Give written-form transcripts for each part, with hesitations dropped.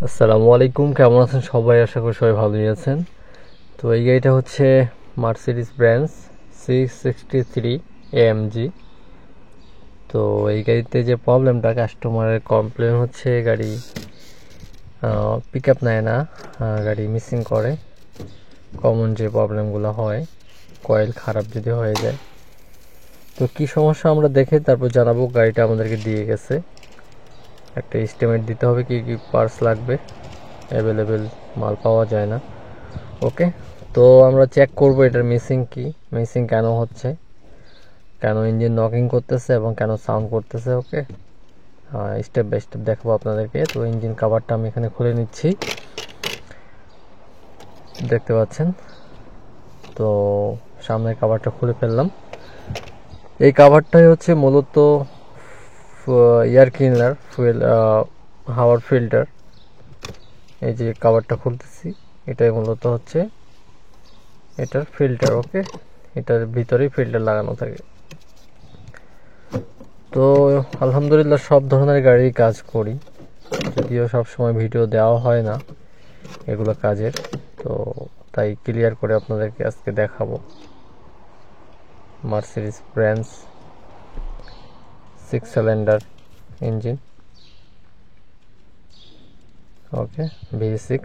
আসসালামু আলাইকুম, কেমন আছেন সবাই? আশা করি সবাই ভালোই আছেন। তো এই গাড়িটা হচ্ছে মার্সিডিজ ব্রেঞ্জ 663 AMG। তো এই গাড়িতে যে প্রবলেমটা, কাস্টমারের কমপ্লেন হচ্ছে গাড়ি পিক আপ নেয় না, গাড়ি মিসিং করে। কমন যে প্রবলেমগুলো হয়, কয়েল খারাপ যদি হয়ে যায়। তো কি সমস্যা আমরা দেখে তারপর জানাবো। গাড়িটা আমাদেরকে দিয়ে গেছে, একটা এস্টিমেট দিতে হবে কি কি পার্টস লাগবে, অ্যাভেলেবেল মাল পাওয়া যায় না। ওকে, তো আমরা চেক করব এটার মিসিং কেন হচ্ছে, কেন ইঞ্জিন নকিং করতেছে এবং কেন সাউন্ড করতেছে। ওকে, স্টেপ বাই স্টেপ দেখাবো আপনাদেরকে। তো ইঞ্জিন কাভারটা আমি এখানে খুলে নিচ্ছি, দেখতে পাচ্ছেন। তো সামনের কাভারটা খুলে ফেললাম। এই কাভারটাই হচ্ছে মূলত এয়ার ক্লিনার, ফুয়েল, হাওয়ার ফিল্টার। এই যে কাভারটা খুলতেছি, এটাই মূলত হচ্ছে এটার ফিল্টার। ওকে, এটার ভিতরেই ফিল্টার লাগানো থাকে। তো আলহামদুলিল্লাহ সব ধরনের গাড়ি কাজ করি, যদিও সব সময় ভিডিও দেওয়া হয় না এগুলো কাজের। তো তাই ক্লিয়ার করে আপনাদেরকে আজকে দেখাবো। Mercedes Benz 6 cylinder engine. Okay, V6।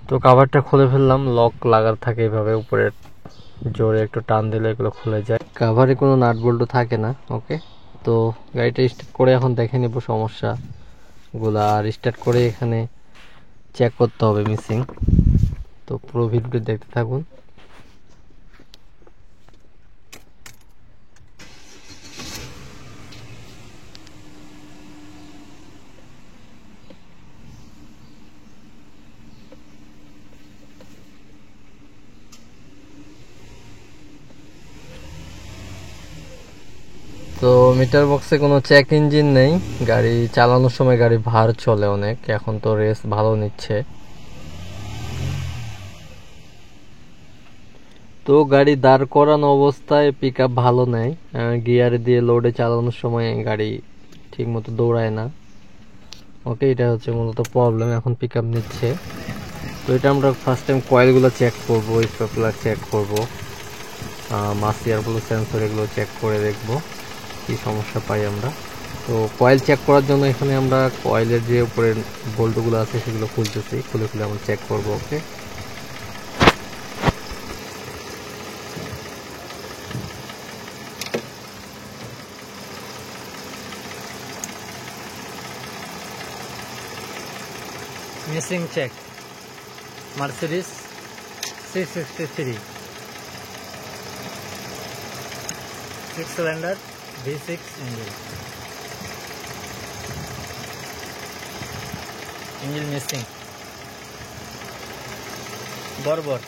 তো কাভারটা খুলে ফেললাম। লক লাগার থাকে এইভাবে, উপরে জোরে একটু টান দিলে এগুলো খুলে যায়। কাভারে কোনো নাট বল্টু থাকে না। ওকে, তো গাড়িটা স্টার্ট করে এখন দেখে নিব সমস্যাগুলা, আর স্টার্ট করে এখানে চেক করতে হবে মিসিং। তো পুরো ভিডিওটি দেখতে থাকুন। তো মিটার বক্সে কোনো চেক ইঞ্জিন নেই। গাড়ি চালানোর সময় গাড়ি ভার চলে অনেক, এখন তো রেস ভালো নিচ্ছে। তো গাড়ি দাঁড় করানো অবস্থায় পিক আপ ভালো নেয়, গিয়ার দিয়ে লোডে চালানোর সময় গাড়ি ঠিক মতো দৌড়ায় না। ওকে, এটা হচ্ছে মূলত প্রবলেম। এখন পিক আপ নিচ্ছে। তো এটা আমরা ফার্স্ট টাইম কয়েলগুলো চেক করবো, স্টেপলার চেক করবো, মাসিয়ার গুলো, সেন্সর, এগুলো চেক করে দেখবো কি সমস্যা পাই আমরা। তো কয়েল চেক করার জন্য এখানে আমরা কয়েলের যে উপরে বোল্টগুলো আছে সেগুলো খুলতেছি, খুলে খুলে আমরা চেক করবো। Okay, missing check Mercedes 663 6 cylinder V6 engine missing বরাবর।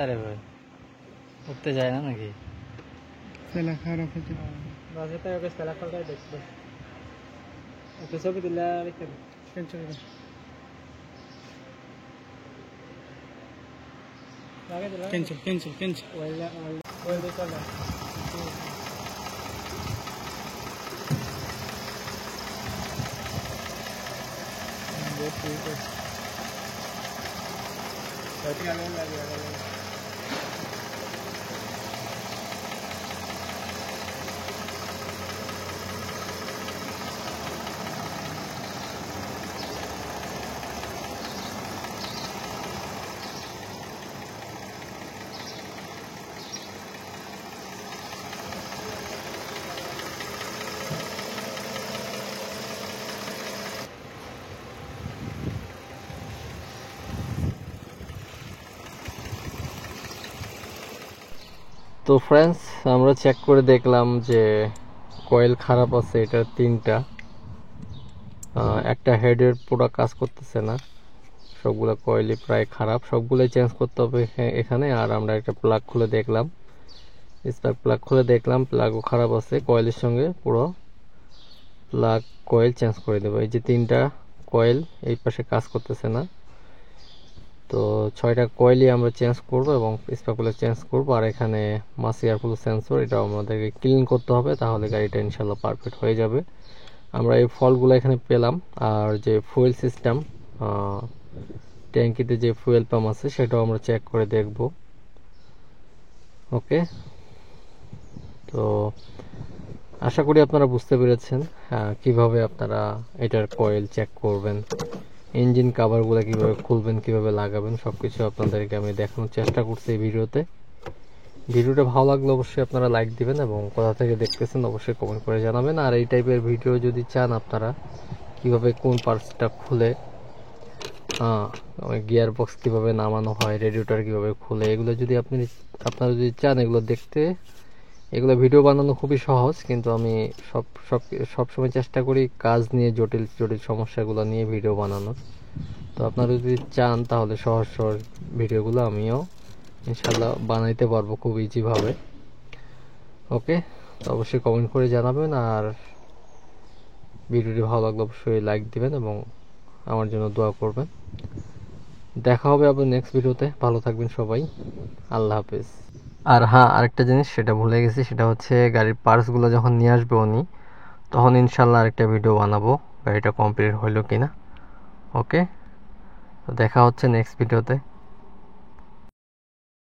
আরে ভাই, উঠতে যায় না নাকি? তেলা খারাপ হয়েছে বাজে তো ওকে তেলা খাওয়াটাই দেখবে। ওকে ছবি দিলে রেখে দে, ক্যান্সেল করে লাগে দিলা ক্যান্সেল ক্যান্সেল ক্যান্সেল ওয়েল দিয়ে চলে। তো ফ্রেন্ডস, আমরা চেক করে দেখলাম যে কয়েল খারাপ আছে এটা তিনটা। একটা হেডের পুরো কাজ করতেছে না, সবগুলো কয়েলই প্রায় খারাপ, সবগুলোই চেঞ্জ করতে হবে এখানে। আর আমরা একটা প্লাগ খুলে দেখলাম, স্পার্ক প্লাগ খুলে দেখলাম প্লাগও খারাপ আছে, কয়েলের সঙ্গে পুরো প্লাগ কয়েল চেঞ্জ করে দেবো। এই যে তিনটা কয়েল এই পাশে কাজ করতেছে না, তো 6টা কয়েলই আমরা চেঞ্জ করব এবং স্পার্কগুলো চেঞ্জ করব। আর এখানে মাস এয়ারফ্লো সেন্সর, এটা আমাদেরকে ক্লিন করতে হবে, তাহলে গাড়িটা ইনশাল্লাহ পারফেক্ট হয়ে যাবে। আমরা এই ফলগুলো এখানে পেলাম। আর যে ফুয়েল সিস্টেম, ট্যাঙ্কিতে যে ফুয়েল পাম্প আছে সেটাও আমরা চেক করে দেখব। ওকে, তো আশা করি আপনারা বুঝতে পেরেছেন কিভাবে আপনারা এটার কয়েল চেক করবেন, ইঞ্জিন কাভারগুলো কিভাবে খুলবেন, কিভাবে লাগাবেন, সবকিছু আপনাদেরকে আমি দেখানোর চেষ্টা করছি এই ভিডিওতে। ভিডিওটা ভালো লাগলে অবশ্যই আপনারা লাইক দিবেন এবং কোথা থেকে দেখতেছেন অবশ্যই কমেন্ট করে জানাবেন। আর এই টাইপের ভিডিও যদি চান আপনারা, কিভাবে কোন পার্টসটা খুলে গিয়ার বক্স কিভাবে নামানো হয়, রেডিয়েটর কিভাবে খুলে, এগুলো যদি আপনারা যদি চান এগুলো দেখতে, এগুলো ভিডিও বানানো খুবই সহজ, কিন্তু আমি সবসময় চেষ্টা করি কাজ নিয়ে জটিল জটিল সমস্যাগুলো নিয়ে ভিডিও বানানোর। তো আপনারা যদি চান তাহলে সহজ সহজ ভিডিওগুলো আমিও ইনশাল্লাহ বানাইতে পারবো খুব ইজিভাবে। ওকে, তো অবশ্যই কমেন্ট করে জানাবেন। আর ভিডিওটি ভালো লাগলে অবশ্যই লাইক দিবেন এবং আমার জন্য দোয়া করবেন। দেখা হবে আবার নেক্সট ভিডিওতে। ভালো থাকবেন সবাই, আল্লাহ হাফেজ। আর হ্যাঁ, আরেকটা জিনিস সেটা ভুলে গেছি, সেটা হচ্ছে গাড়ির পার্টসগুলো যখন নিয়ে আসবে উনি, তখন ইনশাল্লাহ আরেকটা ভিডিও বানাবো গাড়িটা কমপ্লিট হইলো কিনা। ওকে, তো দেখা হচ্ছে নেক্সট ভিডিওতে।